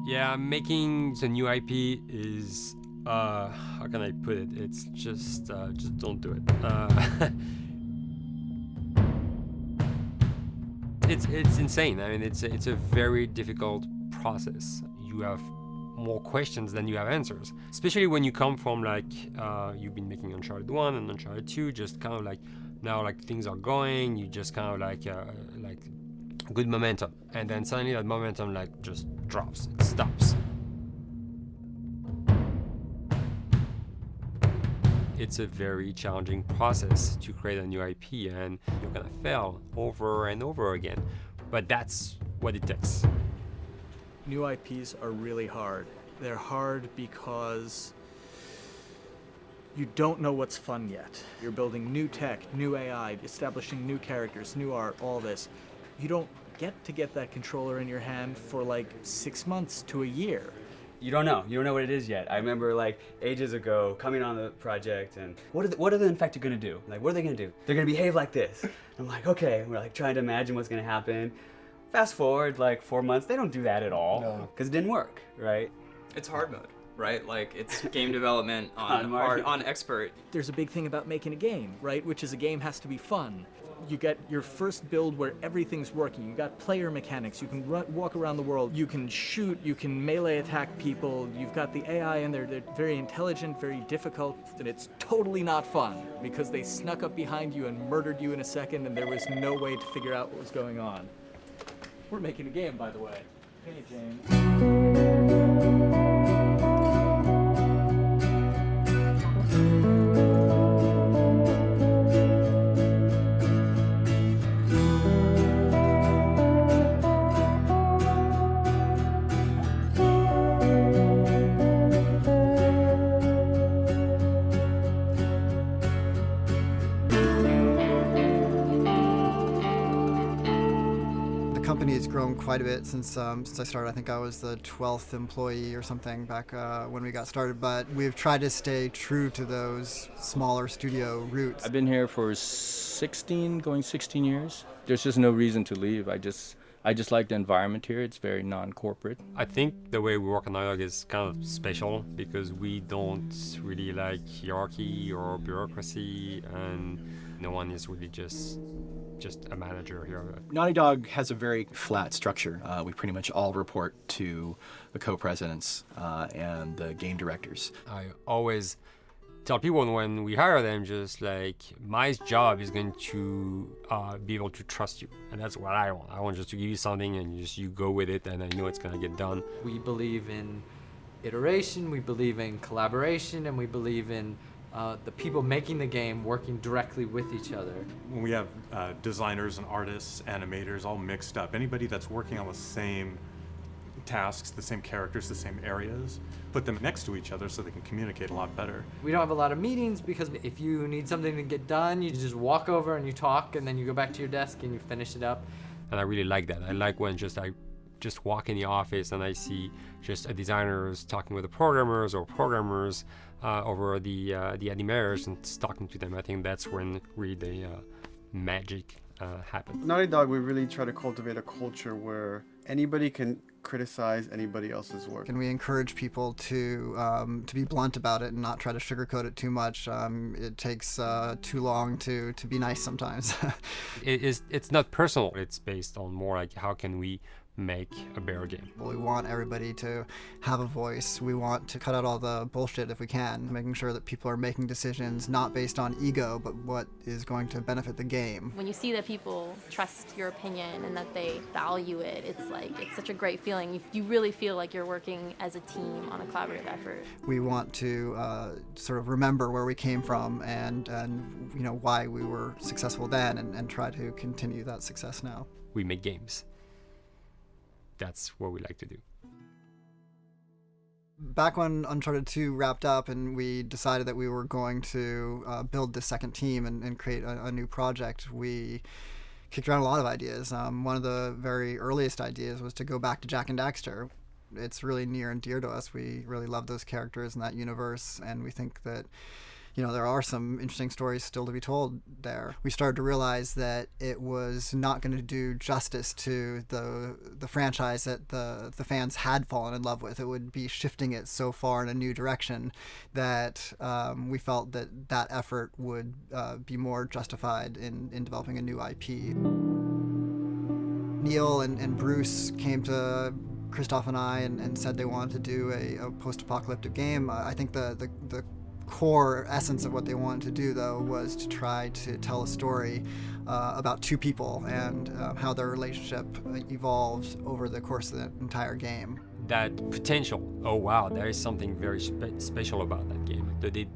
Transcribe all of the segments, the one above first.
Yeah, making the new IP is how can I put it? It's just don't do it. It's insane. I mean, it's a very difficult process. You have more questions than you have answers, especially when you come from like you've been making Uncharted 1 and Uncharted 2, just kind of like now like things are going, you just kind of like good momentum, and then suddenly that momentum like just drops, it stops. It's a very challenging process to create a new IP, and you're gonna fail over and over again, but that's what it takes. New IPs are really hard. They're hard because you don't know what's fun yet. You're building new tech, new AI, establishing new characters, new art, all this. You don't get that controller in your hand for like 6 months to a year. You don't know what it is yet. I remember like ages ago coming on the project and what are the Infected gonna do? Like, what are they gonna do? They're gonna behave like this. I'm like, okay, we're like trying to imagine what's gonna happen. Fast forward like 4 months, they don't do that at all because it didn't work, right? It's hard mode, right? Like it's game development on expert. There's a big thing about making a game, right? Which is a game has to be fun. You get your first build where everything's working. You got player mechanics. You can walk around the world. You can shoot. You can melee attack people. You've got the AI in there. They're very intelligent, very difficult, and it's totally not fun because they snuck up behind you and murdered you in a second, and there was no way to figure out what was going on. We're making a game, by the way. Hey, James. The company has grown quite a bit since I started. I think I was the 12th employee or something back when we got started, but we've tried to stay true to those smaller studio roots. I've been here for 16 years. There's just no reason to leave. I just like the environment here. It's very non-corporate. I think the way we work on Naughty Dog is kind of special because we don't really like hierarchy or bureaucracy, and no one is really just a manager here. Naughty Dog has a very flat structure. We pretty much all report to the co-presidents and the game directors. I always tell people when we hire them, just like, my job is going to be able to trust you, and that's what I want. I want just to give you something and you go with it, and I know it's gonna get done. We believe in iteration, we believe in collaboration, and we believe in the people making the game working directly with each other. When we have designers and artists, animators all mixed up, anybody that's working on the same tasks, the same characters, the same areas, put them next to each other so they can communicate a lot better. We don't have a lot of meetings because if you need something to get done, you just walk over and you talk, and then you go back to your desk and you finish it up. And I really like that. I like when I just walk in the office and I see just designers talking with the programmers or programmers over the animators and talking to them. I think that's when really the magic happens. Naughty Dog, we really try to cultivate a culture where anybody can criticize anybody else's work. And we encourage people to be blunt about it and not try to sugarcoat it too much. It takes too long to be nice sometimes. It's not personal. It's based on more like how can we make a better game. We want everybody to have a voice. We want to cut out all the bullshit if we can, making sure that people are making decisions not based on ego, but what is going to benefit the game. When you see that people trust your opinion and that they value it, it's such a great feeling. You really feel like you're working as a team on a collaborative effort. We want to sort of remember where we came from and you know why we were successful then, and try to continue that success now. We make games. That's what we like to do. Back when Uncharted 2 wrapped up and we decided that we were going to build the second team and create a new project, we kicked around a lot of ideas. One of the very earliest ideas was to go back to Jak and Daxter. It's really near and dear to us. We really love those characters in that universe, and we think that there are some interesting stories still to be told there. We started to realize that it was not going to do justice to the franchise that the fans had fallen in love with. It would be shifting it so far in a new direction that we felt that effort would be more justified in developing a new IP. Neil and Bruce came to Christoph and I and said they wanted to do a post-apocalyptic game. I think the core essence of what they wanted to do, though, was to try to tell a story about two people and how their relationship evolved over the course of the entire game. That potential, oh wow, there is something very special about that game.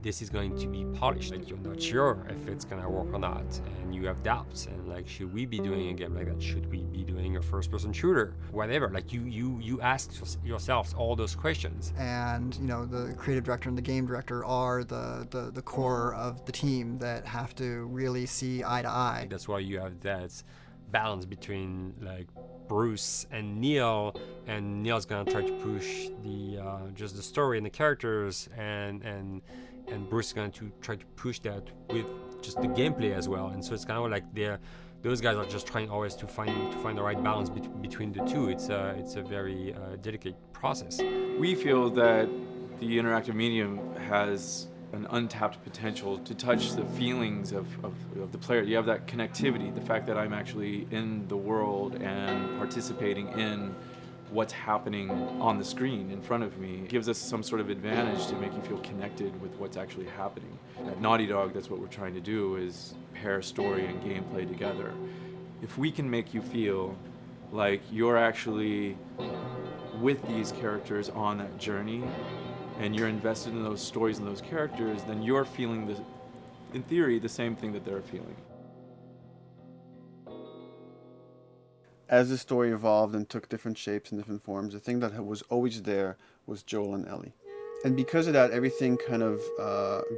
This is going to be polished. Like, you're not sure if it's gonna work or not, and you have doubts. And like, should we be doing a game like that? Should we be doing a first-person shooter? Whatever. Like, you ask yourselves all those questions. And the creative director and the game director are the core of the team that have to really see eye to eye. That's why you have that balance between like Bruce and Neil, and Neil's gonna try to push just the story and the characters, and Bruce is going to try to push that with just the gameplay as well. And so it's kind of like those guys are just trying always to find the right balance between the two. It's a very delicate process. We feel that the interactive medium has an untapped potential to touch the feelings of the player. You have that connectivity, the fact that I'm actually in the world and participating in what's happening on the screen in front of me gives us some sort of advantage to make you feel connected with what's actually happening. At Naughty Dog, that's what we're trying to do, is pair story and gameplay together. If we can make you feel like you're actually with these characters on that journey, and you're invested in those stories and those characters, then you're feeling, in theory, the same thing that they're feeling. As the story evolved and took different shapes and different forms, the thing that was always there was Joel and Ellie. And because of that, everything kind of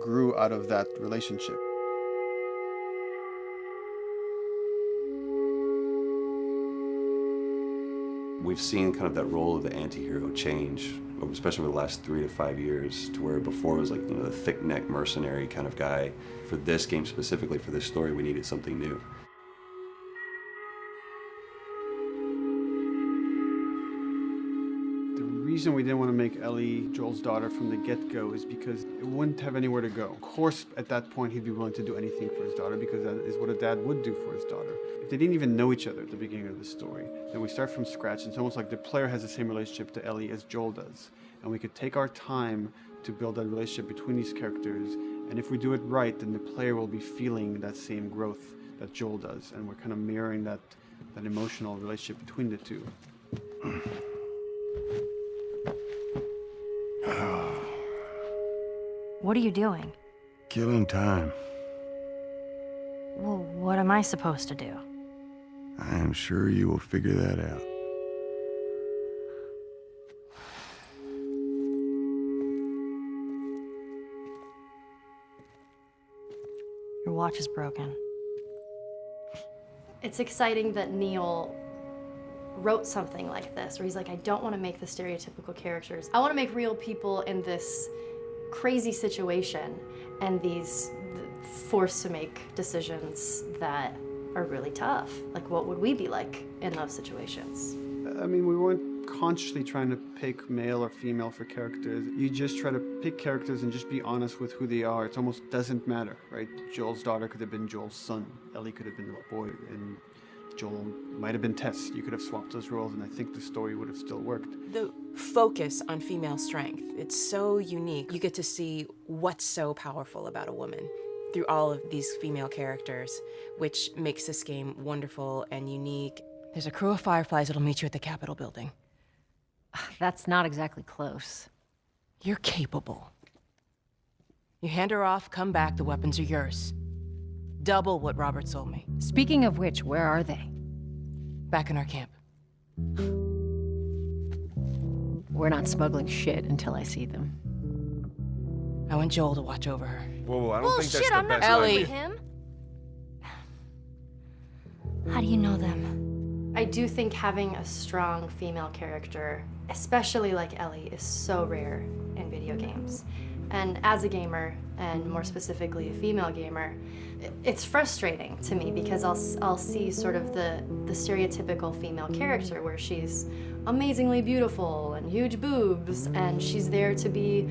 grew out of that relationship. We've seen kind of that role of the anti-hero change, especially over the last 3 to 5 years, to where before it was like, the thick-neck mercenary kind of guy. For this game specifically, for this story, we needed something new. The reason we didn't want to make Ellie Joel's daughter from the get-go is because it wouldn't have anywhere to go. Of course, at that point, he'd be willing to do anything for his daughter because that is what a dad would do for his daughter. They didn't even know each other at the beginning of the story. Then we start from scratch. It's almost like the player has the same relationship to Ellie as Joel does. And we could take our time to build that relationship between these characters. And if we do it right, then the player will be feeling that same growth that Joel does. And we're kind of mirroring that emotional relationship between the two. What are you doing? Killing time. Well, what am I supposed to do? I am sure you will figure that out. Your watch is broken. It's exciting that Neil wrote something like this, where he's like, I don't want to make the stereotypical characters. I want to make real people in this crazy situation and these forced to make decisions that are really tough. Like, what would we be like in those situations? I mean, we weren't consciously trying to pick male or female for characters. You just try to pick characters and just be honest with who they are. It almost doesn't matter, right? Joel's daughter could have been Joel's son. Ellie could have been a boy, and Joel might have been Tess. You could have swapped those roles, and I think the story would have still worked. The focus on female strength, it's so unique. You get to see what's so powerful about a woman through all of these female characters, which makes this game wonderful and unique. There's a crew of Fireflies that'll meet you at the Capitol building. That's not exactly close. You're capable. You hand her off, come back, the weapons are yours. Double what Robert sold me. Speaking of which, where are they? Back in our camp. We're not smuggling shit until I see them. I want Joel to watch over her. Whoa, I don't think that's the I'm not best Ellie. idea. With him. How do you know them? I do think having a strong female character, especially like Ellie, is so rare in video games. And as a gamer, and more specifically a female gamer, it's frustrating to me because I'll see sort of the stereotypical female character where she's amazingly beautiful and huge boobs, and she's there to be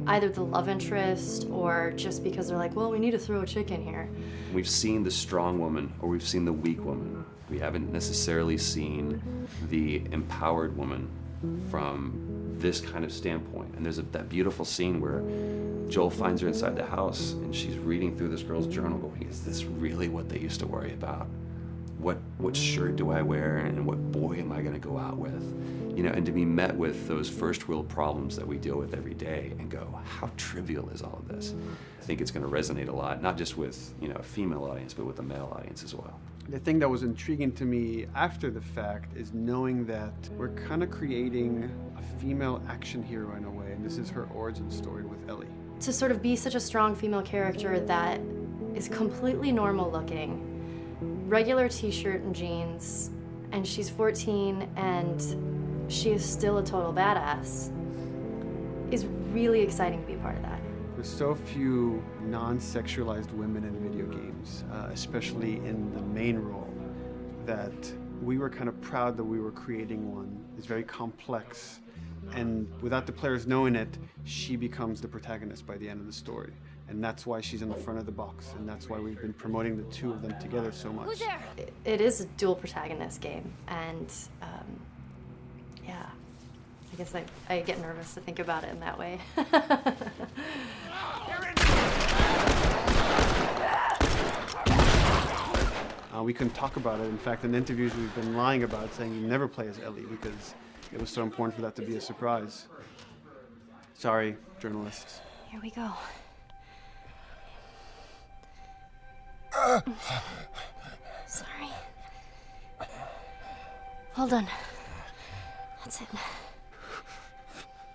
either the love interest or just because they're like, well, we need to throw a chick in here. We've seen the strong woman or we've seen the weak woman. We haven't necessarily seen the empowered woman from this kind of standpoint. And there's that beautiful scene where Joel finds her inside the house and she's reading through this girl's journal going, is this really what they used to worry about? What shirt do I wear and what boy am I gonna go out with? You know, and to be met with those first world problems that we deal with every day and go, how trivial is all of this? I think it's gonna resonate a lot, not just with, you know, a female audience, but with a male audience as well. The thing that was intriguing to me after the fact is knowing that we're kind of creating a female action hero in a way, and this is her origin story with Ellie. To sort of be such a strong female character that is completely normal looking, regular t-shirt and jeans, and she's 14 and she is still a total badass, is really exciting to be a part of that. There's so few non-sexualized women in video games, especially in the main role, that we were kind of proud that we were creating one. It's very complex, and without the players knowing it, she becomes the protagonist by the end of the story. And that's why she's in the front of the box, and that's why we've been promoting the two of them together so much. Who's there? It is a dual protagonist game, and yeah, I guess I get nervous to think about it in that way. We couldn't talk about it. In fact, in interviews we've been lying about it, saying you never play as Ellie because it was so important for that to be a surprise. Sorry, journalists. Here we go. Sorry. Hold on. That's it.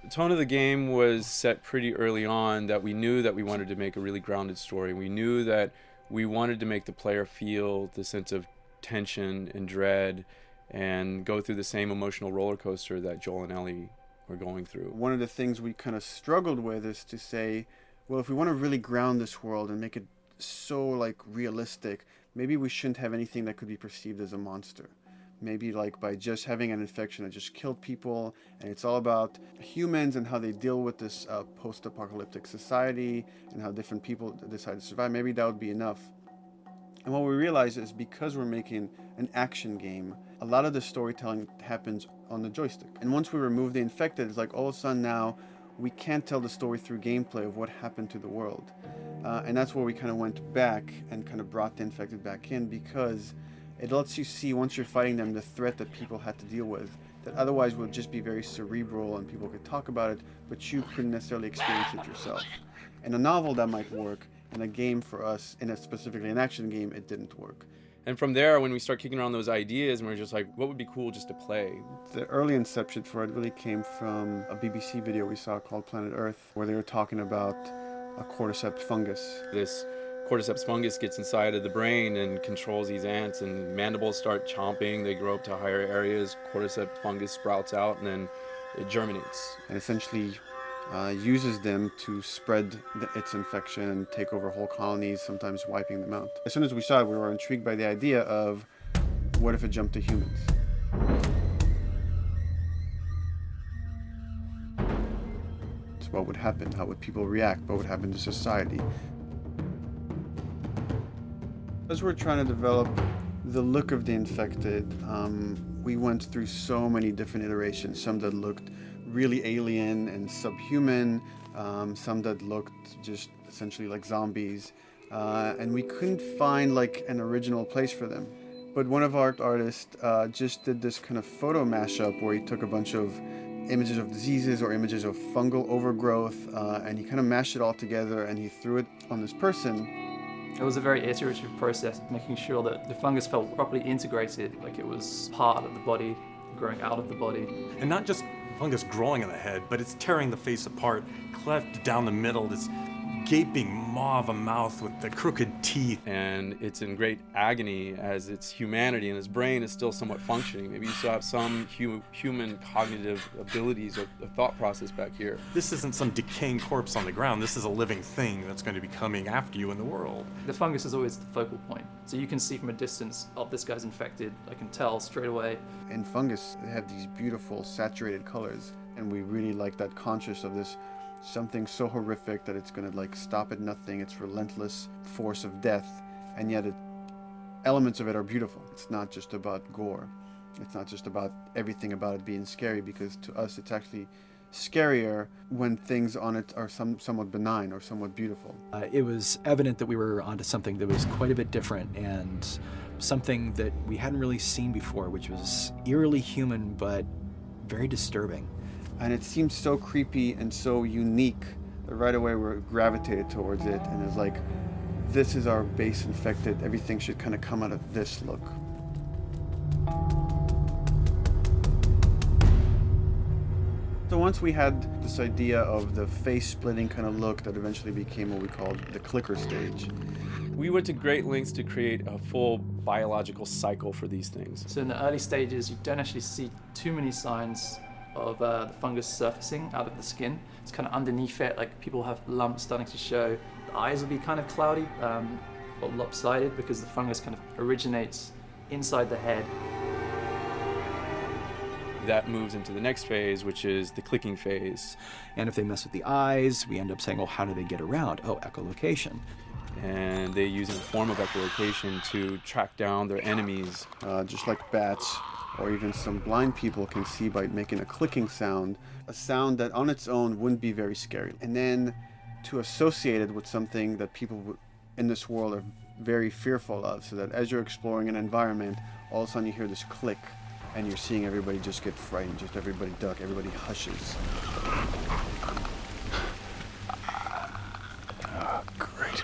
The tone of the game was set pretty early on that we knew that we wanted to make a really grounded story. We knew that we wanted to make the player feel the sense of tension and dread and go through the same emotional roller coaster that Joel and Ellie were going through. One of the things we kind of struggled with is to say, well, if we want to really ground this world and make it so like realistic, maybe we shouldn't have anything that could be perceived as a monster. Maybe like by just having an infection that just killed people, and it's all about humans and how they deal with this post-apocalyptic society and how different people decide to survive. Maybe that would be enough. And what we realize is because we're making an action game, a lot of the storytelling happens on the joystick. And once we remove the infected, it's like all of a sudden now we can't tell the story through gameplay of what happened to the world. And that's where we kind of went back and kind of brought the infected back in, because it lets you see, once you're fighting them, the threat that people had to deal with, that otherwise would just be very cerebral and people could talk about it, but you couldn't necessarily experience it yourself. In a novel, that might work. In a game for us, specifically an action game, it didn't work. And from there, when we start kicking around those ideas, and we're just like, what would be cool just to play? The early inception for it really came from a BBC video we saw called Planet Earth, where they were talking about a cordyceps fungus. This cordyceps fungus gets inside of the brain and controls these ants, and mandibles start chomping, they grow up to higher areas, cordyceps fungus sprouts out, and then it germinates. And essentially uses them to spread its infection and take over whole colonies, sometimes wiping them out. As soon as we saw it, we were intrigued by the idea of, what if it jumped to humans? So what would happen? How would people react? What would happen to society? As we're trying to develop the look of the infected, we went through so many different iterations, some that looked really alien and subhuman, some that looked just essentially like zombies, and we couldn't find like an original place for them. But one of our artists just did this kind of photo mashup where he took a bunch of images of diseases or images of fungal overgrowth, and he kind of mashed it all together and he threw it on this person. It was a very iterative process, making sure that the fungus felt properly integrated, like it was part of the body, growing out of the body. And not just fungus growing on the head, but it's tearing the face apart, cleft down the middle, this gaping maw of a mouth with the crooked teeth. And it's in great agony as its humanity and its brain is still somewhat functioning. Maybe you still have some human cognitive abilities or thought process back here. This isn't some decaying corpse on the ground. This is a living thing that's going to be coming after you in the world. The fungus is always the focal point. So you can see from a distance, oh, this guy's infected. I can tell straight away. In fungus, they have these beautiful saturated colors, and we really like that conscious of this something so horrific that it's going to like stop at nothing. It's relentless force of death, and yet elements of it are beautiful. It's not just about gore. It's not just about everything about it being scary, because to us it's actually scarier when things on it are somewhat benign or somewhat beautiful. It was evident that we were onto something that was quite a bit different and something that we hadn't really seen before, which was eerily human but very disturbing. And it seemed so creepy and so unique that right away we gravitated towards it, and it's like, this is our base infected. Everything should kind of come out of this look. So once we had this idea of the face-splitting kind of look that eventually became what we called the clicker stage. We went to great lengths to create a full biological cycle for these things. So in the early stages, you don't actually see too many signs of the fungus surfacing out of the skin. It's kind of underneath it, like people have lumps starting to show. The eyes will be kind of cloudy or lopsided because the fungus kind of originates inside the head. That moves into the next phase, which is the clicking phase. And if they mess with the eyes, we end up saying, well, how do they get around? Oh, echolocation. And they use a form of echolocation to track down their enemies. Just like bats, or even some blind people can see by making a clicking sound, a sound that on its own wouldn't be very scary. And then to associate it with something that people in this world are very fearful of, so that as you're exploring an environment, all of a sudden you hear this click, and you're seeing everybody just get frightened, just everybody duck, everybody hushes. Great.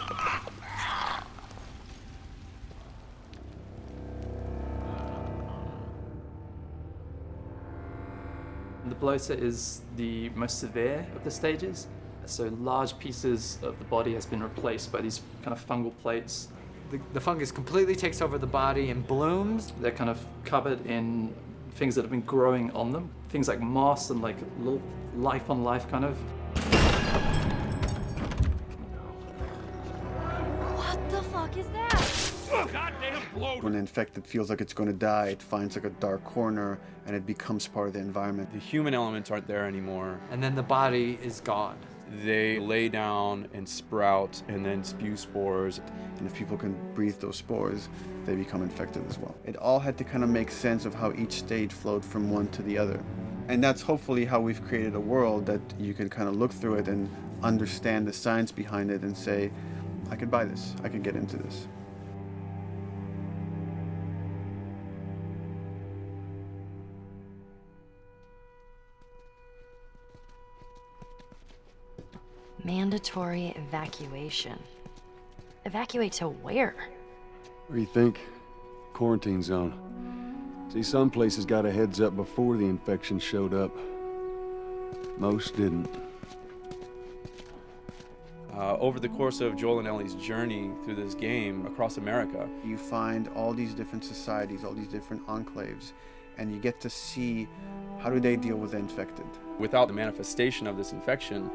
The bloater is the most severe of the stages. So large pieces of the body has been replaced by these kind of fungal plates. The fungus completely takes over the body and blooms. They're kind of covered in things that have been growing on them. Things like moss and like little life on life kind of. What the fuck is that? Goddamn bloater! When an infected feels like it's going to die, it finds like a dark corner and it becomes part of the environment. The human elements aren't there anymore. And then the body is gone. They lay down and sprout and then spew spores. And if people can breathe those spores, they become infected as well. It all had to kind of make sense of how each stage flowed from one to the other. And that's hopefully how we've created a world that you can kind of look through it and understand the science behind it and say, I could buy this, I could get into this. Mandatory evacuation. Evacuate to where? What do you think? Quarantine zone. See, some places got a heads up before the infection showed up. Most didn't. Over the course of Joel and Ellie's journey through this game across America, you find all these different societies, all these different enclaves, and you get to see how do they deal with the infected. Without the manifestation of this infection,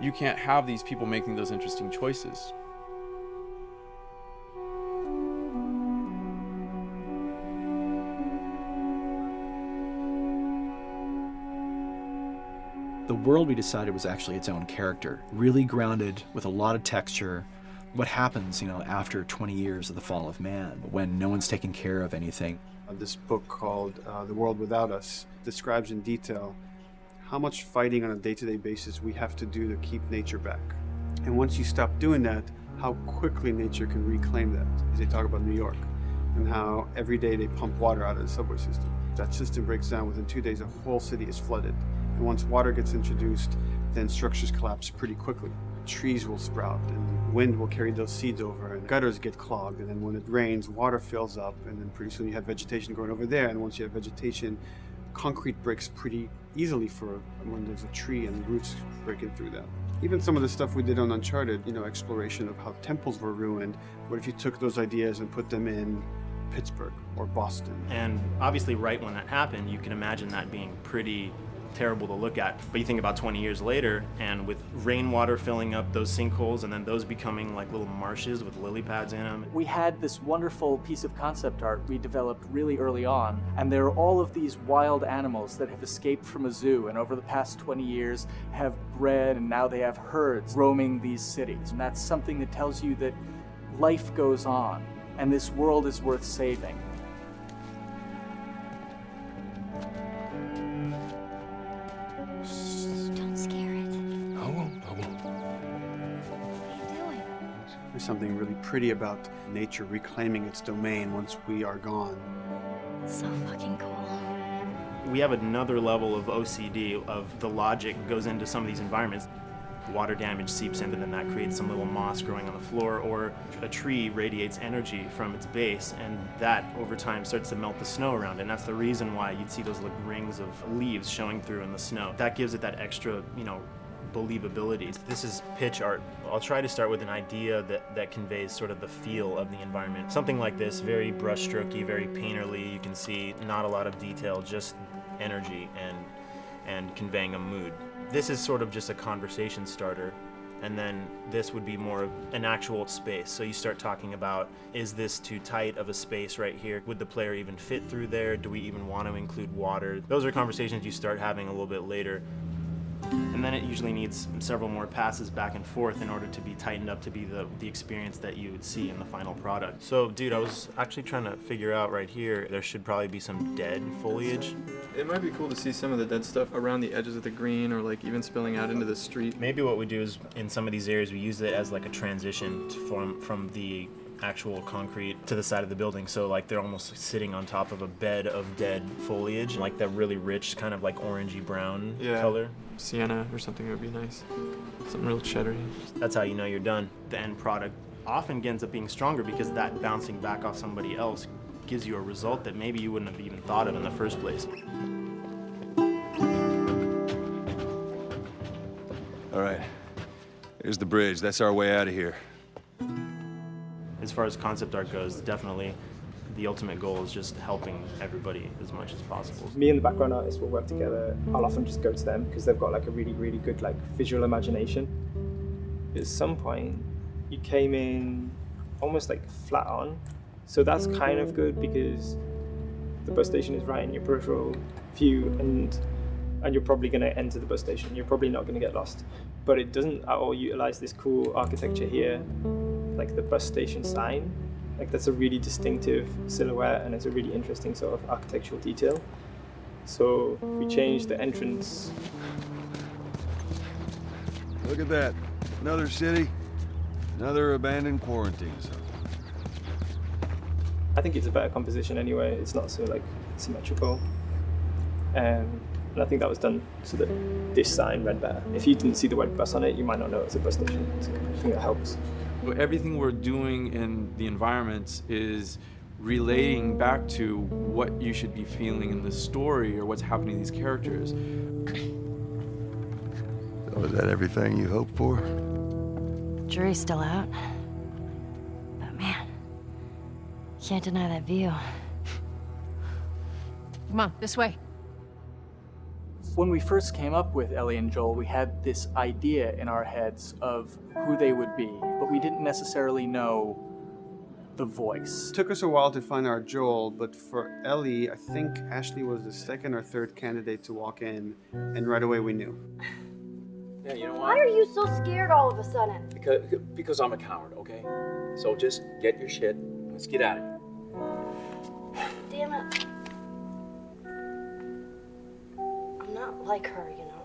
you can't have these people making those interesting choices. The world we decided was actually its own character, really grounded with a lot of texture. What happens, after 20 years of the fall of man, when no one's taking care of anything? This book called The World Without Us describes in detail how much fighting on a day-to-day basis we have to do to keep nature back. And once you stop doing that, how quickly nature can reclaim that. As they talk about New York and how every day they pump water out of the subway system. That system breaks down. Within 2 days, a whole city is flooded. And once water gets introduced, then structures collapse pretty quickly. Trees will sprout and wind will carry those seeds over and gutters get clogged. And then when it rains, water fills up and then pretty soon you have vegetation growing over there. And once you have vegetation, concrete breaks pretty easily for when there's a tree and roots breaking through that. Even some of the stuff we did on Uncharted, exploration of how temples were ruined. What if you took those ideas and put them in Pittsburgh or Boston? And obviously right when that happened, you can imagine that being pretty terrible to look at. But you think about 20 years later, and with rainwater filling up those sinkholes and then those becoming like little marshes with lily pads in them. We had this wonderful piece of concept art we developed really early on, and there are all of these wild animals that have escaped from a zoo and over the past 20 years have bred, and now they have herds roaming these cities. And that's something that tells you that life goes on and this world is worth saving. Don't scare it. I won't. There's something really pretty about nature reclaiming its domain once we are gone. So fucking cool. We have another level of OCD of the logic goes into some of these environments. Water damage seeps in, and then that creates some little moss growing on the floor, or a tree radiates energy from its base, and that over time starts to melt the snow around it. And that's the reason why you'd see those like rings of leaves showing through in the snow. That gives it that extra, believability. This is pitch art. I'll try to start with an idea that conveys sort of the feel of the environment. Something like this, very brushstrokey, very painterly. You can see not a lot of detail, just energy and conveying a mood. This is sort of just a conversation starter, and then this would be more of an actual space. So you start talking about, is this too tight of a space right here? Would the player even fit through there? Do we even want to include water? Those are conversations you start having a little bit later. And then it usually needs several more passes back and forth in order to be tightened up to be the experience that you would see in the final product. So, dude, I was actually trying to figure out right here, there should probably be some dead foliage. It might be cool to see some of the dead stuff around the edges of the green, or like even spilling out into the street. Maybe what we do is, in some of these areas, we use it as like a transition from the actual concrete to the side of the building. So like they're almost sitting on top of a bed of dead foliage, like that really rich kind of like orangey brown color. Sienna or something would be nice. Something real cheddary. That's how you know you're done. The end product often ends up being stronger because that bouncing back off somebody else gives you a result that maybe you wouldn't have even thought of in the first place. All right, here's the bridge. That's our way out of here. As far as concept art goes, definitely the ultimate goal is just helping everybody as much as possible. Me and the background artist will work together. I'll often just go to them because they've got like a really, really good like visual imagination. At some point, you came in almost like flat on. So that's kind of good because the bus station is right in your peripheral view, and you're probably going to enter the bus station. You're probably not going to get lost. But it doesn't at all utilize this cool architecture here, like the bus station sign. Like that's a really distinctive silhouette, and it's a really interesting sort of architectural detail. So we changed the entrance. Look at that. Another city, another abandoned quarantine zone. I think it's a better composition anyway. It's not so like symmetrical. And I think that was done so that this sign read better. If you didn't see the word bus on it, you might not know it's a bus station. So I think that helps. Everything we're doing in the environments is relating back to what you should be feeling in the story or what's happening to these characters. So is that everything you hoped for? Jury's still out. But man, can't deny that view. Come on, this way. When we first came up with Ellie and Joel, we had this idea in our heads of who they would be, but we didn't necessarily know the voice. It took us a while to find our Joel, but for Ellie, I think Ashley was the second or third candidate to walk in, and right away we knew. Yeah, you know Why are you so scared all of a sudden? Because I'm a coward, okay? So just get your shit and let's get out of here. Damn it. I'm not like her, you know.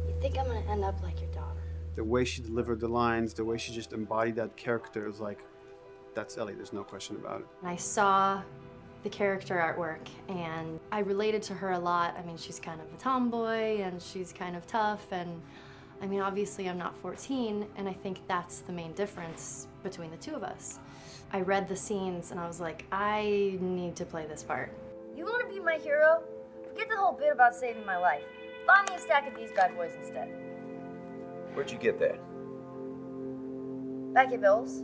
You think I'm gonna end up like your daughter? The way she delivered the lines, the way she just embodied that character is like, that's Ellie, there's no question about it. I saw the character artwork and I related to her a lot. I mean, she's kind of a tomboy and she's kind of tough, and I mean, obviously I'm not 14, and I think that's the main difference between the two of us. I read the scenes and I was like, I need to play this part. You want to be my hero? Forget the whole bit about saving my life. Find me a stack of these bad boys instead. Where'd you get that? Back at Bill's.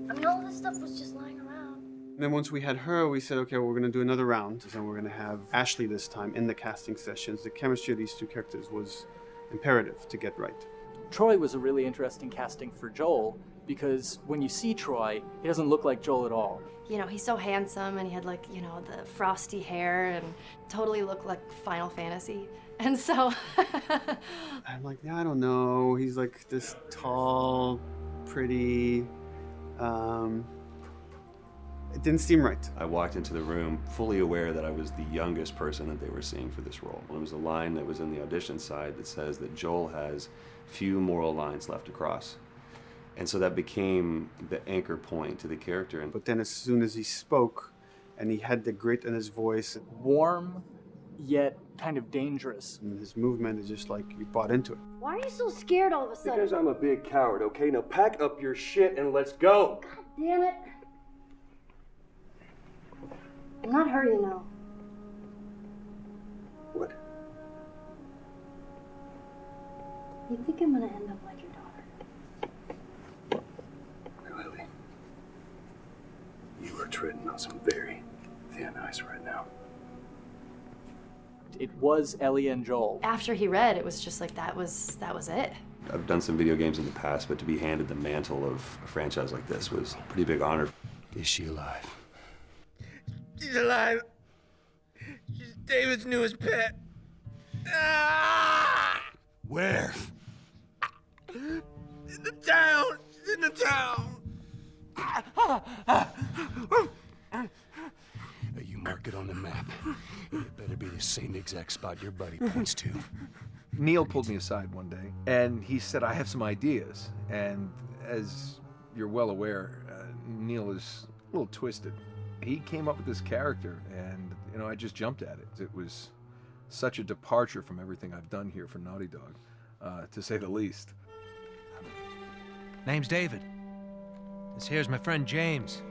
I mean, all this stuff was just lying around. And then once we had her, we said, okay, well, we're going to do another round. And we're going to have Ashley this time in the casting sessions. The chemistry of these two characters was imperative to get right. Troy was a really interesting casting for Joel because when you see Troy, he doesn't look like Joel at all. You know, he's so handsome and he had like, you know, the frosty hair and totally looked like Final Fantasy. And so I'm like, yeah, I don't know. He's like this tall, pretty. It didn't seem right. I walked into the room fully aware that I was the youngest person that they were seeing for this role. There was a line that was in the audition side that says that Joel has few moral lines left to cross. And so that became the anchor point to the character. But then as soon as he spoke and he had the grit in his voice, warm yet kind of dangerous. And his movement is just like you bought into it. Why are you so scared all of a sudden? Because I'm a big coward, okay? Now pack up your shit and let's go. God damn it. I'm not her, you know. What? You think I'm gonna end up like your daughter? Lily, you are treading on some very thin ice right now. It was Ellie and Joel. after he read, it was just like, that was it. I've done some video games in the past, but to be handed the mantle of a franchise like this was a pretty big honor. Is she alive? She's alive. She's David's newest pet. Ah! Where? In the town. She's in the town. You mark it on the map. It better be the same exact spot your buddy points to. Neil pulled me aside one day, and he said, I have some ideas. And as you're well aware, Neil is a little twisted. He came up with this character, and, you know, I just jumped at it. It was such a departure from everything I've done here for Naughty Dog, to say the least. Name's David. This here's my friend James.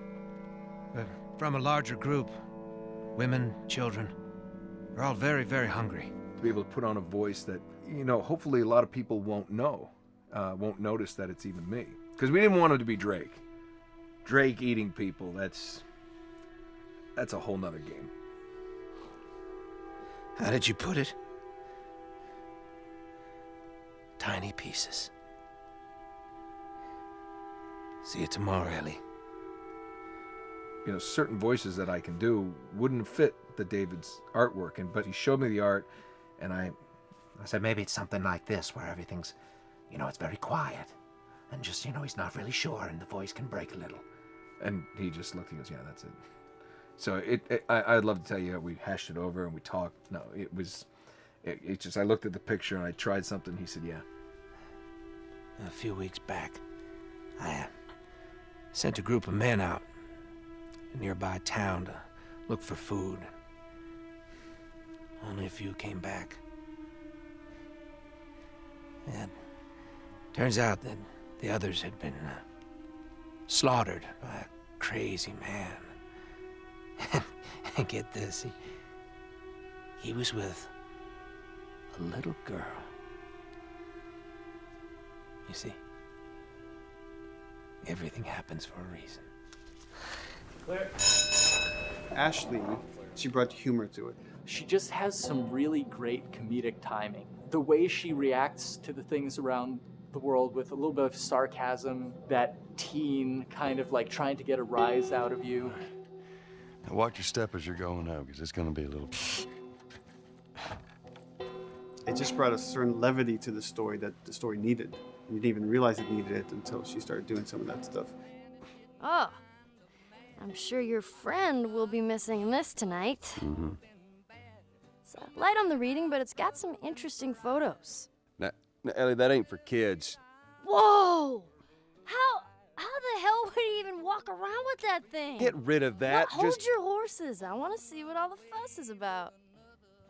We're from a larger group. Women, children. We're all very, very hungry. To be able to put on a voice that, you know, hopefully a lot of people won't know, won't notice that it's even me. Because we didn't want it to be Drake. Drake eating people, that's a whole nother game. How did you put it? Tiny pieces. See you tomorrow, Ellie. You know, certain voices that I can do wouldn't fit the David's artwork, but he showed me the art, and I said maybe it's something like this, where everything's, you know, it's very quiet, and just, you know, he's not really sure, and the voice can break a little. And he just looked and goes, yeah, that's it. So I'd love to tell you how we hashed it over and we talked. No, it just, I looked at the picture and I tried something. He said, yeah. A few weeks back, I sent a group of men out a nearby town to look for food. Only a few came back. And turns out that the others had been slaughtered by a crazy man. And get this, he was with a little girl. You see, everything happens for a reason. Claire. Ashley, she brought humor to it. She just has some really great comedic timing. The way she reacts to the things around the world with a little bit of sarcasm, that teen kind of like trying to get a rise out of you. Now watch your step as you're going out, because it's going to be a little... It just brought a certain levity to the story that the story needed. You didn't even realize it needed it until she started doing some of that stuff. Oh, I'm sure your friend will be missing this tonight. Mm-hmm. It's light on the reading, but it's got some interesting photos. Now, Ellie, that ain't for kids. Whoa! How the hell would he even walk around with that thing? Get rid of that. Well, hold your horses. I want to see what all the fuss is about.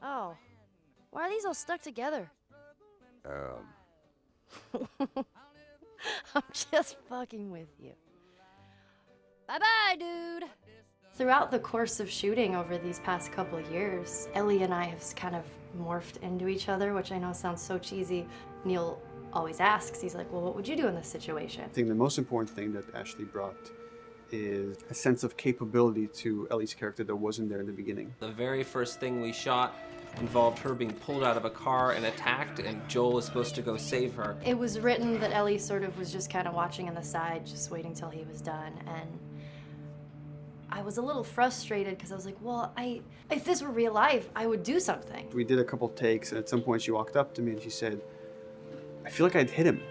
Oh, why are these all stuck together? I'm just fucking with you. Bye-bye, dude. Throughout the course of shooting over these past couple of years, Ellie and I have kind of morphed into each other, which I know sounds so cheesy. Neil always asks, he's like, well, what would you do in this situation? I think the most important thing that Ashley brought is a sense of capability to Ellie's character that wasn't there in the beginning. The very first thing we shot involved her being pulled out of a car and attacked, and Joel is supposed to go save her. It was written that Ellie sort of was just kind of watching on the side, just waiting till he was done, and I was a little frustrated because I was like, well, if this were real life, I would do something. We did a couple takes, and at some point she walked up to me and she said, I feel like I'd hit him.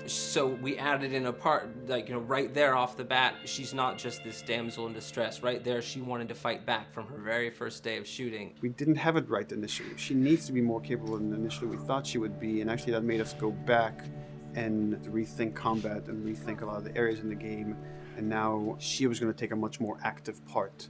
So we added in a part, like, right there off the bat, she's not just this damsel in distress. Right there, she wanted to fight back from her very first day of shooting. We didn't have it right initially. She needs to be more capable than initially we thought she would be, and actually that made us go back and rethink combat and rethink a lot of the areas in the game, and now she was going to take a much more active part.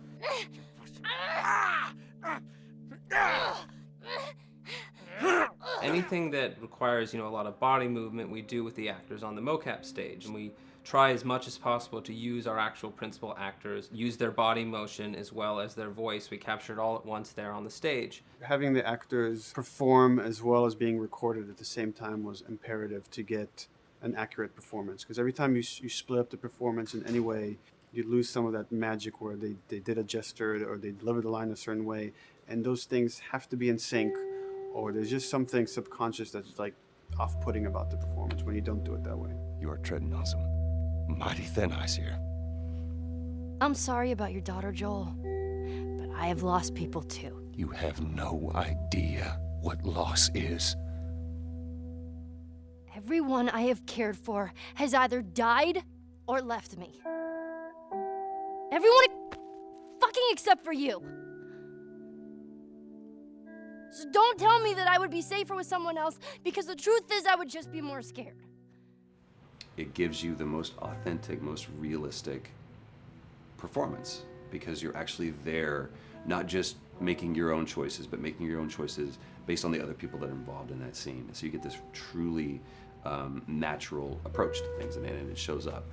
Anything that requires, a lot of body movement, we do with the actors on the mocap stage. And we try as much as possible to use our actual principal actors, use their body motion as well as their voice. We capture it all at once there on the stage. Having the actors perform as well as being recorded at the same time was imperative to get an accurate performance. Because every time you split up the performance in any way, you lose some of that magic where they did a gesture or they delivered the line a certain way. And those things have to be in sync, or there's just something subconscious that's like off-putting about the performance when you don't do it that way. You are treading on some mighty thin ice here. I'm sorry about your daughter, Joel, but I have lost people too. You have no idea what loss is. Everyone I have cared for has either died or left me. Everyone fucking except for you. So don't tell me that I would be safer with someone else, because the truth is I would just be more scared. It gives you the most authentic, most realistic performance, because you're actually there, not just making your own choices, but making your own choices based on the other people that are involved in that scene. So you get this truly natural approach to things, and it shows up.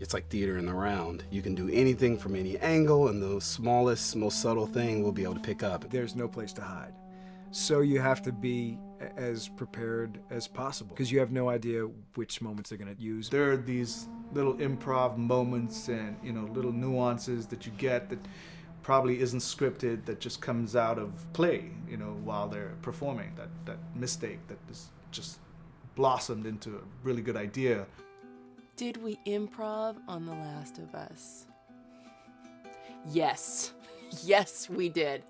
It's like theater in the round. You can do anything from any angle, and the smallest, most subtle thing we'll be able to pick up. There's no place to hide. So you have to be as prepared as possible, because you have no idea which moments they're going to use. There are these little improv moments and, little nuances that you get that probably isn't scripted, that just comes out of play, while they're performing. That mistake that is just blossomed into a really good idea. Did we improv on The Last of Us? Yes. Yes, we did.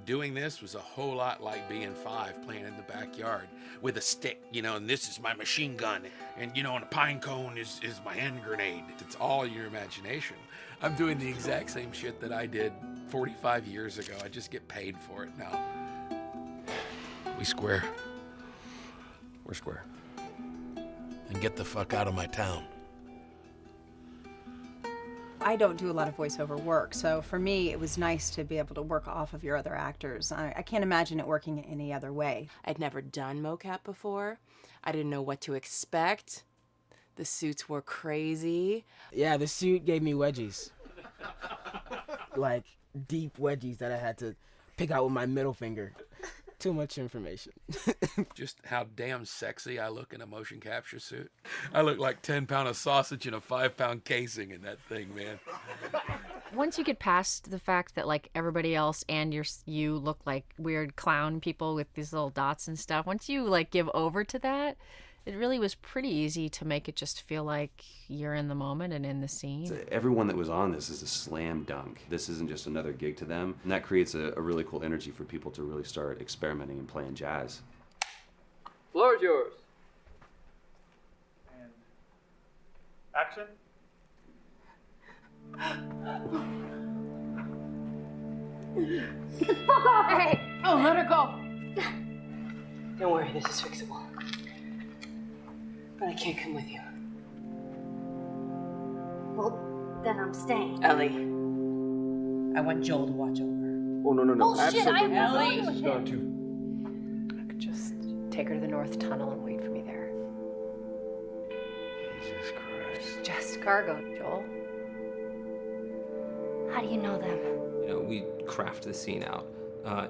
Doing this was a whole lot like being 5 playing in the backyard with a stick, and this is my machine gun, and and a pine cone is my hand grenade. It's all your imagination. I'm doing the exact same shit that I did 45 years ago. I just get paid for it now. We square. We're square. And get the fuck out of my town. I don't do a lot of voiceover work, so for me it was nice to be able to work off of your other actors. I can't imagine it working any other way. I'd never done mocap before. I didn't know what to expect. The suits were crazy. Yeah, the suit gave me wedgies. Like, deep wedgies that I had to pick out with my middle finger. Too much information. Just how damn sexy I look in a motion capture suit. I look like 10-pound of sausage in a 5-pound casing in that thing, man. Once you get past the fact that like everybody else and you look like weird clown people with these little dots and stuff, once you like give over to that, it really was pretty easy to make it just feel like you're in the moment and in the scene. Everyone that was on this is a slam dunk. This isn't just another gig to them, and that creates a really cool energy for people to really start experimenting and playing jazz. Floor is yours. And action. Get the fuck off of me! Oh, let her go. Don't worry, this is fixable. But I can't come with you. Well, then I'm staying. Ellie, I want Joel to watch over her. Oh, no. Bullshit, I Ellie. will with him. I could just take her to the North Tunnel and wait for me there. Jesus Christ. just cargo, Joel. How do you know them? You know, we craft the scene out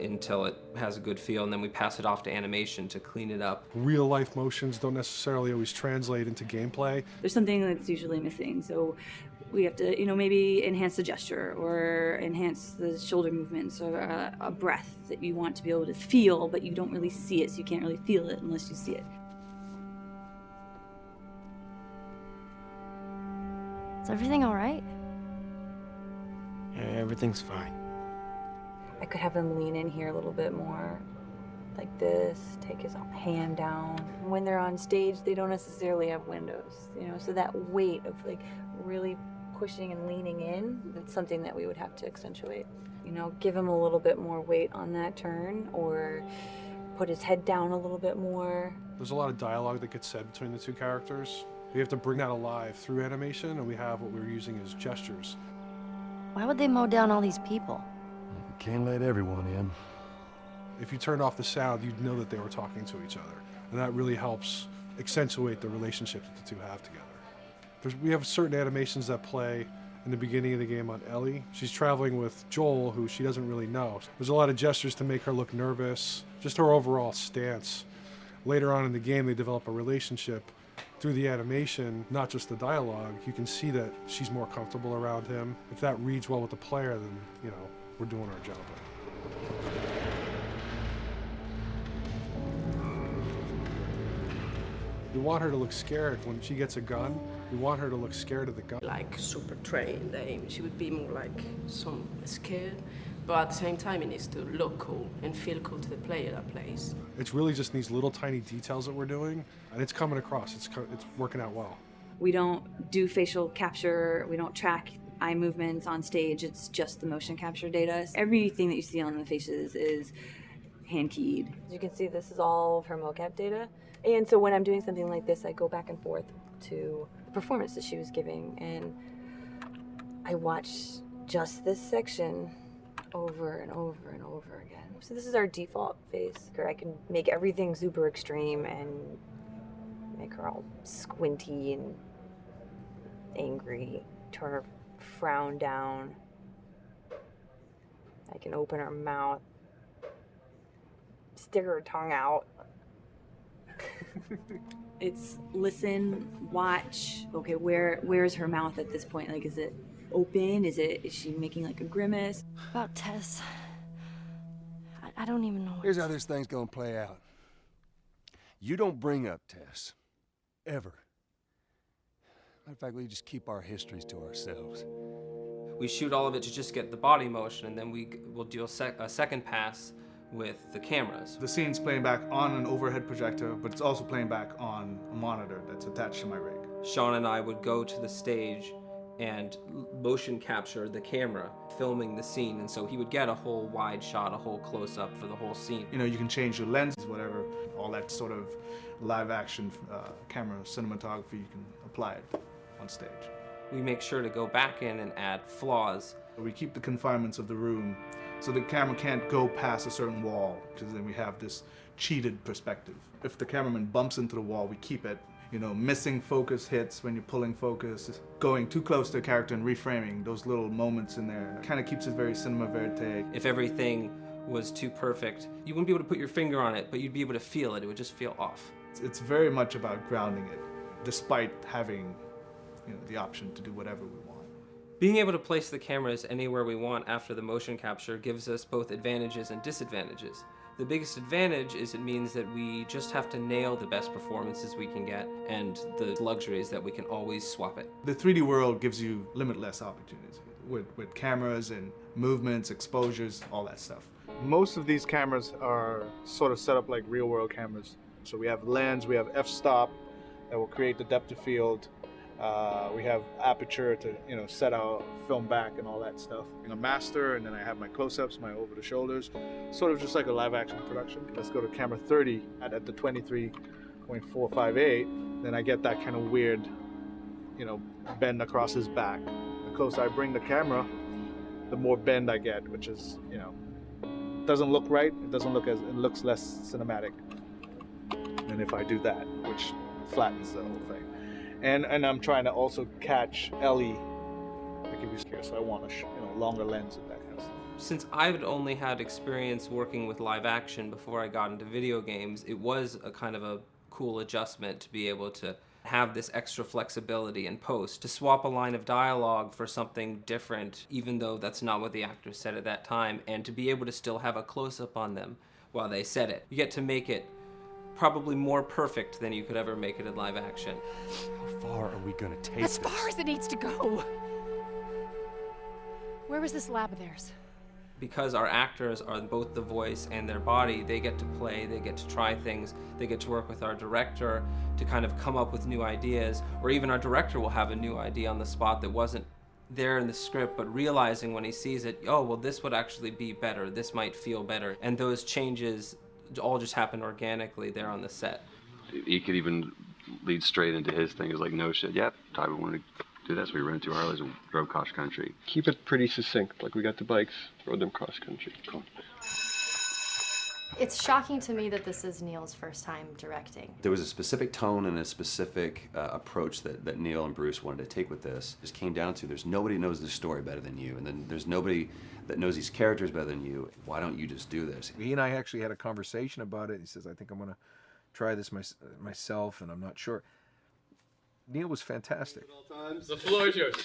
until it has a good feel, and then we pass it off to animation to clean it up. Real life motions don't necessarily always translate into gameplay. There's something that's usually missing, so we have to, maybe enhance the gesture or enhance the shoulder movements or a breath that you want to be able to feel, but you don't really see it, so you can't really feel it unless you see it. Is everything all right? Yeah, everything's fine. I could have him lean in here a little bit more, like this, take his hand down. When they're on stage, they don't necessarily have windows, so that weight of like really pushing and leaning in, it's something that we would have to accentuate. Give him a little bit more weight on that turn, or put his head down a little bit more. There's a lot of dialogue that gets said between the two characters. We have to bring that alive through animation, and we have what we're using as gestures. Why would they mow down all these people? Can't let everyone in. If you turned off the sound, you'd know that they were talking to each other. And that really helps accentuate the relationship that the two have together. We have certain animations that play in the beginning of the game on Ellie. She's traveling with Joel, who she doesn't really know. There's a lot of gestures to make her look nervous, just her overall stance. Later on in the game, they develop a relationship through the animation, not just the dialogue. You can see that she's more comfortable around him. If that reads well with the player, then, we're doing our job. We want her to look scared when she gets a gun. We want her to look scared of the gun. Like super trained, she would be more like some scared, but at the same time it needs to look cool and feel cool to the player that plays. It's really just these little tiny details that we're doing, and it's coming across. It's working out well. We don't do facial capture, we don't track eye movements on stage, it's just the motion capture data. Everything that you see on the faces is hand keyed. As you can see, this is all of her mocap data. And so when I'm doing something like this, I go back and forth to the performance that she was giving, and I watch just this section over and over and over again. So this is our default face. I can make everything super extreme and make her all squinty and angry, turn her frown down. I can open her mouth, stick her tongue out. It's listen, watch. Okay, where's her mouth at this point? Like, is it open? Is she making like a grimace? About Tess, I don't even know. Here's how this thing's gonna play out. You don't bring up Tess. Ever. Matter of fact, we just keep our histories to ourselves. We shoot all of it to just get the body motion, and then we'll do a second pass with the cameras. The scene's playing back on an overhead projector, but it's also playing back on a monitor that's attached to my rig. Sean and I would go to the stage and motion capture the camera filming the scene, and so he would get a whole wide shot, a whole close-up for the whole scene. You can change your lenses, whatever, all that sort of live action camera cinematography, you can apply it on stage. We make sure to go back in and add flaws. We keep the confinements of the room so the camera can't go past a certain wall, because then we have this cheated perspective. If the cameraman bumps into the wall, we keep it. Missing focus hits when you're pulling focus, going too close to a character and reframing, those little moments in there kind of keeps it very cinema verite. If everything was too perfect, you wouldn't be able to put your finger on it, but you'd be able to feel it. It would just feel off. It's very much about grounding it, despite having the option to do whatever we want. Being able to place the cameras anywhere we want after the motion capture gives us both advantages and disadvantages. The biggest advantage is it means that we just have to nail the best performances we can get, and the luxury is that we can always swap it. The 3D world gives you limitless opportunities with cameras and movements, exposures, all that stuff. Most of these cameras are sort of set up like real world cameras. So we have lens, we have f-stop that will create the depth of field. We have aperture to set our film back and all that stuff. A master, and then I have my close-ups, my over the shoulders, sort of just like a live action production. Let's go to camera 30 at the 23.458. Then I get that kind of weird, bend across his back. The closer I bring the camera, the more bend I get, which is, doesn't look right. It looks less cinematic than if I do that, which flattens the whole thing. And I'm trying to also catch Ellie, like if he's here, so I want a longer lens of that kind of stuff. Since I've only had experience working with live action before I got into video games, it was a kind of a cool adjustment to be able to have this extra flexibility in post, to swap a line of dialogue for something different, even though that's not what the actors said at that time, and to be able to still have a close-up on them while they said it. You get to make it probably more perfect than you could ever make it in live action. How far are we gonna take As far as it needs to go. Where was this lab of theirs? Because our actors are both the voice and their body, they get to play, they get to try things, they get to work with our director to kind of come up with new ideas, or even our director will have a new idea on the spot that wasn't there in the script, but realizing when he sees it, oh, well, this would actually be better, this might feel better. And those changes all just happen organically there on the set. He could even lead straight into his thing. It's like, no shit, yep, Ty, we wanted to do that, so we rented 2 Harleys and drove cross country. Keep it pretty succinct, like we got the bikes, rode them cross country. Cool. It's shocking to me that this is Neil's first time directing. There was a specific tone and a specific approach that Neil and Bruce wanted to take with this. It just came down to, there's nobody who knows this story better than you, and then there's nobody that knows these characters better than you. Why don't you just do this? He and I actually had a conversation about it. He says, I think I'm going to try this myself, and I'm not sure. Neil was fantastic. The floor is yours.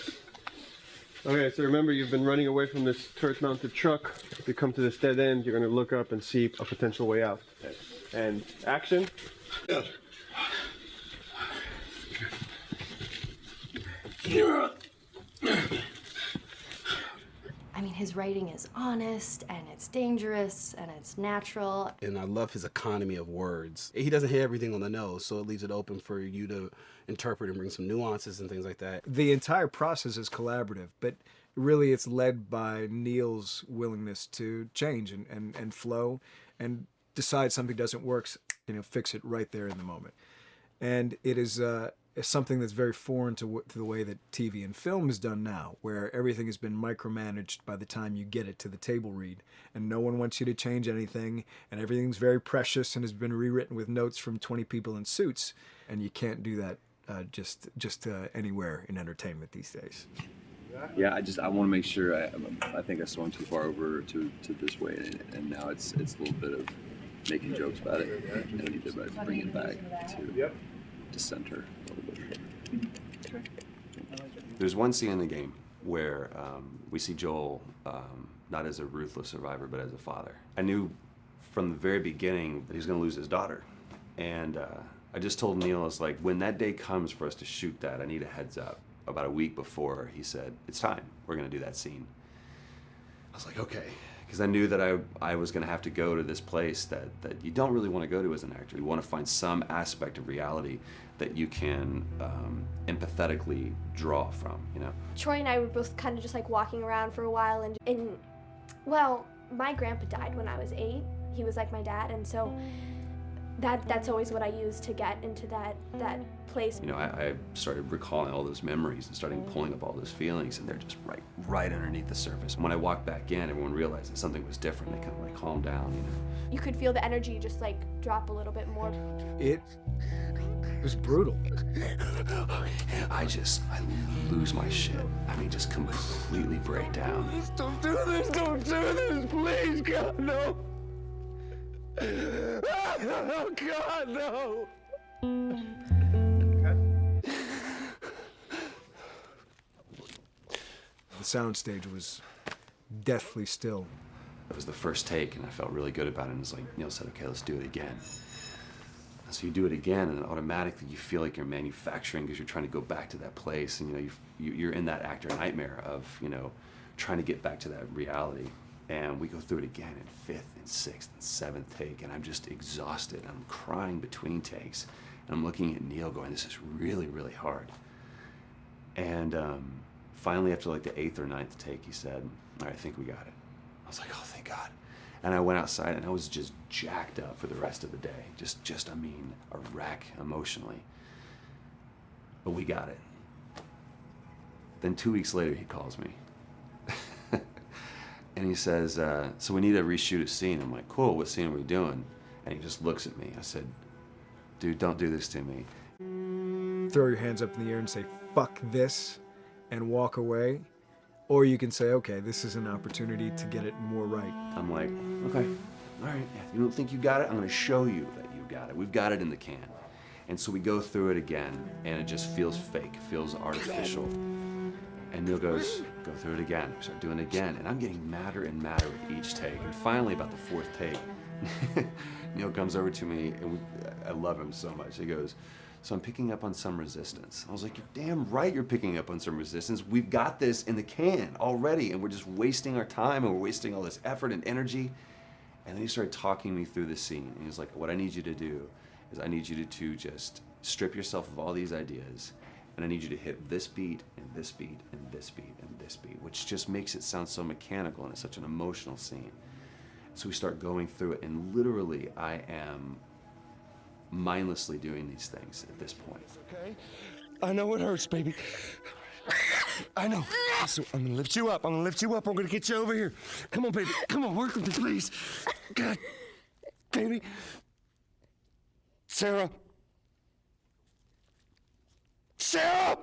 Okay, so remember, you've been running away from this turret-mounted truck. If you come to this dead end, you're going to look up and see a potential way out. And action. Yeah. I mean, his writing is honest, and it's dangerous, and it's natural. And I love his economy of words. He doesn't hit everything on the nose, so it leaves it open for you to interpret and bring some nuances and things like that. The entire process is collaborative, but really it's led by Neil's willingness to change and flow and decide something doesn't work, fix it right there in the moment. And it is something that's very foreign to the way that TV and film is done now, where everything has been micromanaged by the time you get it to the table read, and no one wants you to change anything, and everything's very precious and has been rewritten with notes from 20 people in suits, and you can't do that just anywhere in entertainment these days. Yeah, I want to make sure. I think I swung too far over to this way, and now it's a little bit of making jokes about it, and we need to bring it back to center a little bit. There's one scene in the game where we see Joel not as a ruthless survivor, but as a father. I knew from the very beginning that he was going to lose his daughter, and I just told Neil, I was like, when that day comes for us to shoot that, I need a heads up. About a week before, he said, it's time, we're going to do that scene. I was like, okay, because I knew that I was going to have to go to this place that you don't really want to go to as an actor. You want to find some aspect of reality that you can empathetically draw from, Troy and I were both kind of just like walking around for a while, and well, my grandpa died when I was 8. He was like my dad, and so that's always what I use to get into that place. I started recalling all those memories and starting pulling up all those feelings, and they're just right underneath the surface. When I walked back in, everyone realized that something was different. They kind of calmed down, You could feel the energy just drop a little bit more. It was brutal. I lose my shit. I mean, just completely break down. Don't do this, please, God, no. Oh, God, no. The soundstage was deathly still. It was the first take, and I felt really good about it. And it's like Neil said, okay, let's do it again. And so you do it again, and automatically you feel like you're manufacturing because you're trying to go back to that place, and you're in that actor nightmare of trying to get back to that reality. And we go through it again in 5th and 6th and 7th take, and I'm just exhausted. I'm crying between takes, and I'm looking at Neil going, this is really, really hard. And finally, after the 8th or 9th take, he said, all right, I think we got it. I was like, oh, thank God. And I went outside, and I was just jacked up for the rest of the day. Just a wreck emotionally. But we got it. Then 2 weeks later, he calls me. And he says, so we need to reshoot a scene. I'm like, cool, what scene are we doing? And he just looks at me. I said, dude, don't do this to me. throw your hands up in the air and say, fuck this, and walk away. Or you can say, okay, this is an opportunity to get it more right. I'm like, okay, all right, if you don't think you got it, I'm gonna show you that you got it. We've got it in the can. And so we go through it again, and it just feels fake, feels artificial. And Neil goes, go through it again. We start doing it again, and I'm getting madder and madder with each take. And finally, about the fourth take, Neil comes over to me, and I love him so much. He goes, so I'm picking up on some resistance. I was like, you're damn right you're picking up on some resistance. We've got this in the can already, and we're just wasting our time, and we're wasting all this effort and energy. And then he started talking me through the scene, and he was like, what I need you to do is I need you to just strip yourself of all these ideas, and I need you to hit this beat, and this beat, and this beat, and this beat, which just makes it sound so mechanical, and it's such an emotional scene. So we start going through it, and literally I am mindlessly doing these things at this point. Okay? I know it hurts, baby. I know. So I'm gonna lift you up. I'm gonna lift you up. I'm gonna get you over here. Come on, baby. Come on, work with me, please. God, baby. Sarah. Sarah!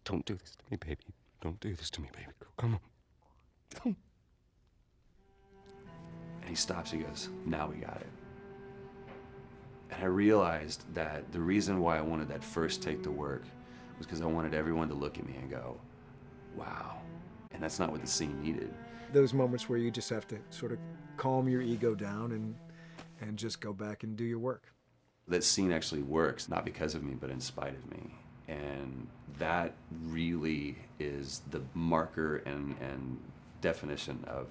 Don't do this to me, baby. Don't do this to me, baby. Come on. Come. And he stops, he goes, now we got it. And I realized that the reason why I wanted that first take to work was because I wanted everyone to look at me and go, wow. And that's not what the scene needed. Those moments where you just have to sort of calm your ego down and just go back and do your work. That scene actually works, not because of me, but in spite of me. And that really is the marker and definition of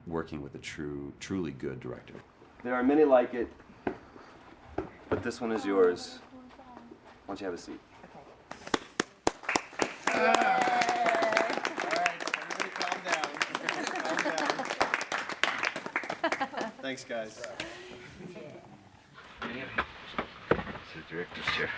working with a truly good director. There are many like it, but this one is yours. Why don't you have a seat? Thanks, guys. It's the director's chair.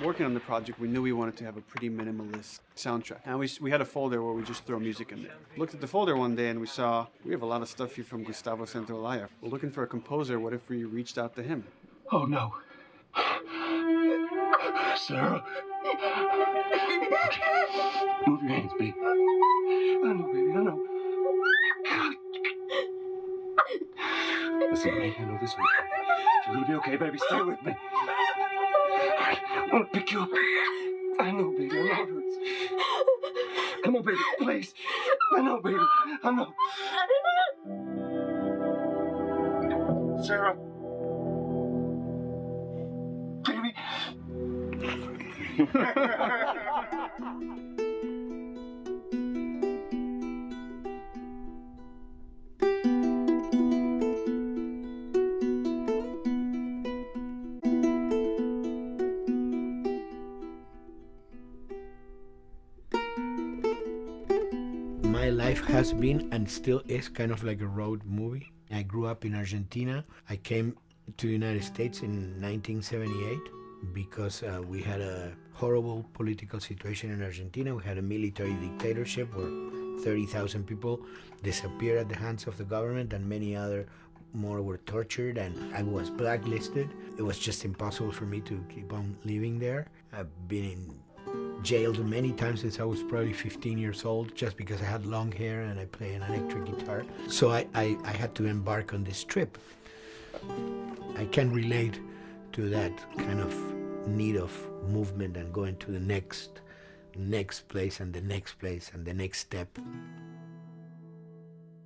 Working on the project, we knew we wanted to have a pretty minimalist soundtrack. And we had a folder where we just throw music in there. Looked at the folder one day and we saw, we have a lot of stuff here from Gustavo Santaolalla. We're looking for a composer. What if we reached out to him? Oh, no. Sarah. Move your hands, baby. I know, baby, I know. Listen to me, I know this one. You're gonna be okay, baby. Stay with me. I want to pick you up. I know, baby. I know it hurts. Come on, baby. Please. I know, baby. I know. Sarah. Baby. My life has been and still is kind of like a road movie. I grew up in Argentina. I came to the United States in 1978 because we had a horrible political situation in Argentina. We had a military dictatorship where 30,000 people disappeared at the hands of the government and many other more were tortured, and I was blacklisted. It was just impossible for me to keep on living there. I've been jailed many times since I was probably 15 years old just because I had long hair and I play an electric guitar. So I had to embark on this trip. I can relate to that kind of need of movement and going to the next place and the next place and the next step.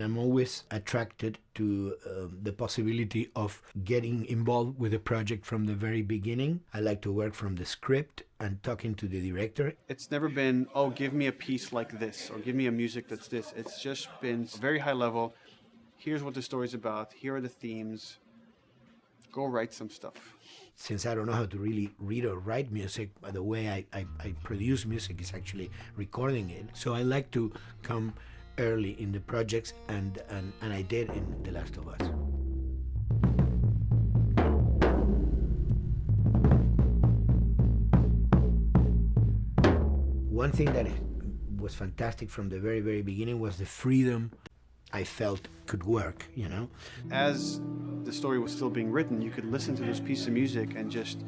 I'm always attracted to the possibility of getting involved with a project from the very beginning. I like to work from the script and talking to the director. It's never been, oh, give me a piece like this, or give me a music that's this. It's just been very high level. Here's what the story's about. Here are the themes. Go write some stuff. Since I don't know how to really read or write music, the way I produce music is actually recording it. So I like to come early in the projects, and I did in The Last of Us. One thing that was fantastic from the very, very beginning was the freedom I felt could work, you know? As the story was still being written, you could listen to this piece of music and just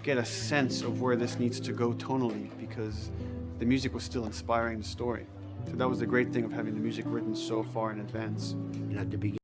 get a sense of where this needs to go tonally, because the music was still inspiring the story. So that was the great thing of having the music written so far in advance. At the beginning,